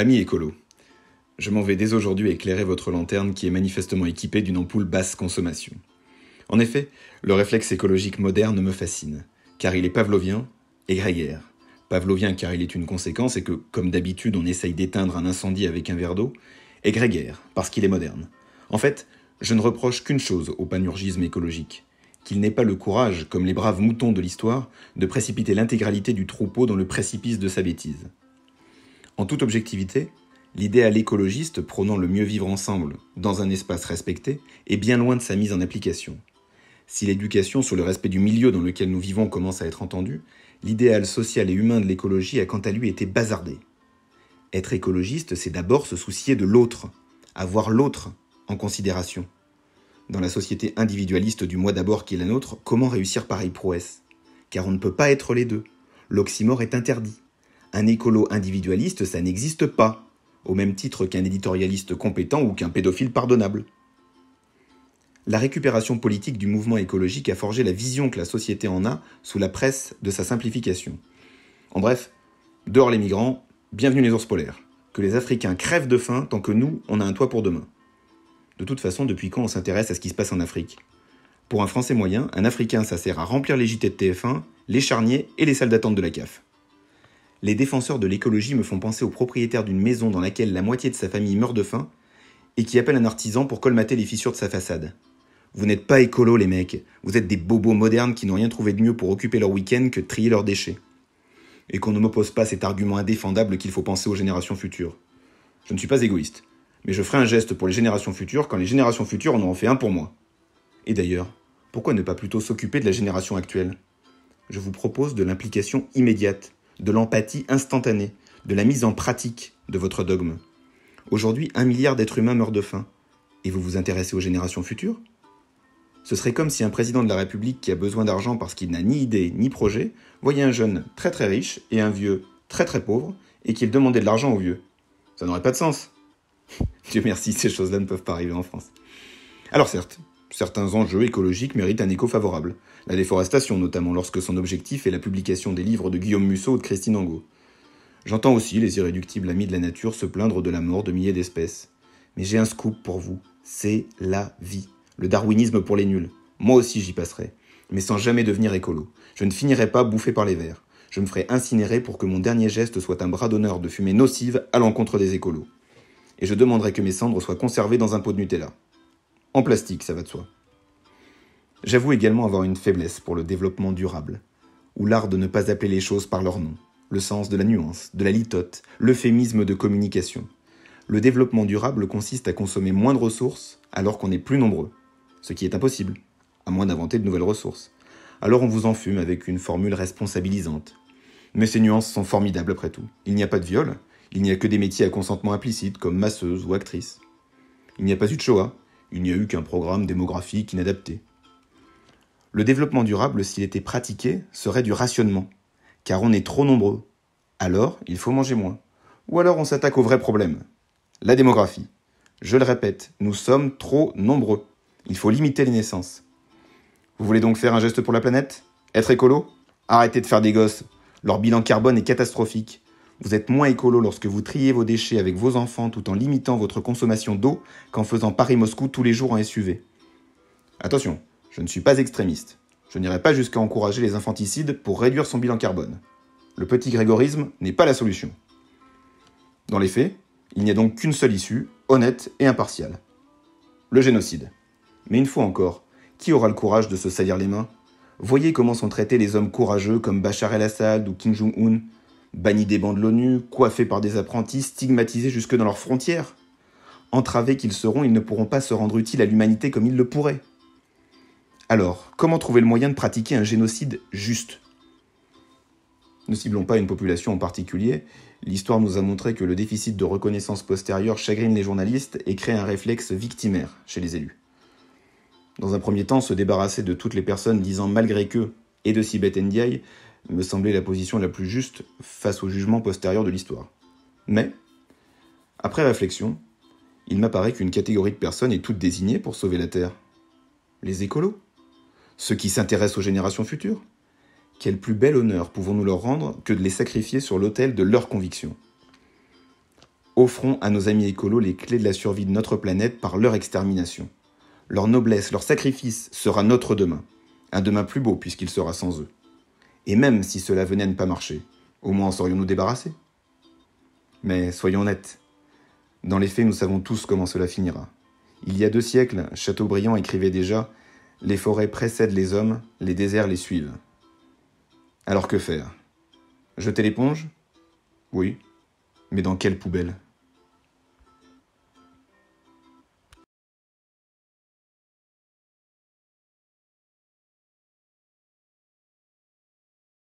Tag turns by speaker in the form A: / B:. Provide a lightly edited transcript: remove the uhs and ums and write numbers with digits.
A: Amis écolo, je m'en vais dès aujourd'hui éclairer votre lanterne qui est manifestement équipée d'une ampoule basse consommation. En effet, le réflexe écologique moderne me fascine, car il est pavlovien et grégaire. Pavlovien car il est une conséquence et que, comme d'habitude, on essaye d'éteindre un incendie avec un verre d'eau, et grégaire parce qu'il est moderne. En fait, je ne reproche qu'une chose au panurgisme écologique, qu'il n'ait pas le courage, comme les braves moutons de l'histoire, de précipiter l'intégralité du troupeau dans le précipice de sa bêtise. En toute objectivité, l'idéal écologiste prônant le mieux vivre ensemble, dans un espace respecté, est bien loin de sa mise en application. Si l'éducation sur le respect du milieu dans lequel nous vivons commence à être entendue, l'idéal social et humain de l'écologie a quant à lui été bazardé. Être écologiste, c'est d'abord se soucier de l'autre, avoir l'autre en considération. Dans la société individualiste du moi d'abord qui est la nôtre, comment réussir pareille prouesse ? Car on ne peut pas être les deux. L'oxymore est interdit. Un écolo individualiste, ça n'existe pas, au même titre qu'un éditorialiste compétent ou qu'un pédophile pardonnable. La récupération politique du mouvement écologique a forgé la vision que la société en a sous la presse de sa simplification. En bref, dehors les migrants, bienvenue les ours polaires. Que les Africains crèvent de faim tant que nous, on a un toit pour demain. De toute façon, depuis quand on s'intéresse à ce qui se passe en Afrique ? Pour un Français moyen, un Africain, ça sert à remplir les JT de TF1, les charniers et les salles d'attente de la CAF. Les défenseurs de l'écologie me font penser au propriétaire d'une maison dans laquelle la moitié de sa famille meurt de faim et qui appelle un artisan pour colmater les fissures de sa façade. Vous n'êtes pas écolo les mecs, vous êtes des bobos modernes qui n'ont rien trouvé de mieux pour occuper leur week-end que de trier leurs déchets. Et qu'on ne m'oppose pas cet argument indéfendable qu'il faut penser aux générations futures. Je ne suis pas égoïste, mais je ferai un geste pour les générations futures quand les générations futures en auront fait un pour moi. Et d'ailleurs, pourquoi ne pas plutôt s'occuper de la génération actuelle ? Je vous propose de l'implication immédiate, de l'empathie instantanée, de la mise en pratique de votre dogme. Aujourd'hui, 1 milliard d'êtres humains meurent de faim. Et vous vous intéressez aux générations futures ? Ce serait comme si un président de la République qui a besoin d'argent parce qu'il n'a ni idée ni projet, voyait un jeune très très riche et un vieux très très pauvre et qu'il demandait de l'argent au vieux. Ça n'aurait pas de sens. Dieu merci, ces choses-là ne peuvent pas arriver en France. Alors certes, certains enjeux écologiques méritent un écho favorable. La déforestation notamment, lorsque son objectif est la publication des livres de Guillaume Musso ou de Christine Angot. J'entends aussi les irréductibles amis de la nature se plaindre de la mort de milliers d'espèces. Mais j'ai un scoop pour vous, c'est la vie. Le darwinisme pour les nuls. Moi aussi j'y passerai, mais sans jamais devenir écolo. Je ne finirai pas bouffé par les vers. Je me ferai incinérer pour que mon dernier geste soit un bras d'honneur de fumée nocive à l'encontre des écolos. Et je demanderai que mes cendres soient conservées dans un pot de Nutella. En plastique, ça va de soi. J'avoue également avoir une faiblesse pour le développement durable, ou l'art de ne pas appeler les choses par leur nom, le sens de la nuance, de la litote, l'euphémisme de communication. Le développement durable consiste à consommer moins de ressources alors qu'on est plus nombreux, ce qui est impossible, à moins d'inventer de nouvelles ressources. Alors on vous enfume avec une formule responsabilisante. Mais ces nuances sont formidables après tout. Il n'y a pas de viol, il n'y a que des métiers à consentement implicite comme masseuse ou actrice. Il n'y a pas eu de Shoah, il n'y a eu qu'un programme démographique inadapté. Le développement durable, s'il était pratiqué, serait du rationnement, car on est trop nombreux. Alors, il faut manger moins. Ou alors on s'attaque au vrai problème, la démographie. Je le répète, nous sommes trop nombreux. Il faut limiter les naissances. Vous voulez donc faire un geste pour la planète ? Être écolo ? Arrêtez de faire des gosses. Leur bilan carbone est catastrophique. Vous êtes moins écolo lorsque vous triez vos déchets avec vos enfants tout en limitant votre consommation d'eau qu'en faisant Paris-Moscou tous les jours en SUV. Attention, je ne suis pas extrémiste. Je n'irai pas jusqu'à encourager les infanticides pour réduire son bilan carbone. Le petit grégorisme n'est pas la solution. Dans les faits, il n'y a donc qu'une seule issue, honnête et impartiale. Le génocide. Mais une fois encore, qui aura le courage de se salir les mains ? Voyez comment sont traités les hommes courageux comme Bachar el-Assad ou Kim Jong-un, bannis des bancs de l'ONU, coiffés par des apprentis, stigmatisés jusque dans leurs frontières. Entravés qu'ils seront, ils ne pourront pas se rendre utiles à l'humanité comme ils le pourraient. Alors, comment trouver le moyen de pratiquer un génocide juste ? Ne ciblons pas une population en particulier. L'histoire nous a montré que le déficit de reconnaissance postérieure chagrine les journalistes et crée un réflexe victimaire chez les élus. Dans un premier temps, se débarrasser de toutes les personnes disant malgré qu'eux et de Sibeth Ndiaye me semblait la position la plus juste face au jugement postérieur de l'histoire. Mais, après réflexion, il m'apparaît qu'une catégorie de personnes est toute désignée pour sauver la Terre. Les écolos ? Ceux qui s'intéressent aux générations futures ? Quel plus bel honneur pouvons-nous leur rendre que de les sacrifier sur l'autel de leurs convictions ? Offrons à nos amis écolos les clés de la survie de notre planète par leur extermination. Leur noblesse, leur sacrifice sera notre demain. Un demain plus beau puisqu'il sera sans eux. Et même si cela venait à ne pas marcher, au moins en serions-nous débarrassés. Mais soyons honnêtes. Dans les faits, nous savons tous comment cela finira. Il y a 2 siècles, Chateaubriand écrivait déjà « Les forêts précèdent les hommes, les déserts les suivent ». Alors que faire? Jeter l'éponge? Oui, mais dans quelle poubelle?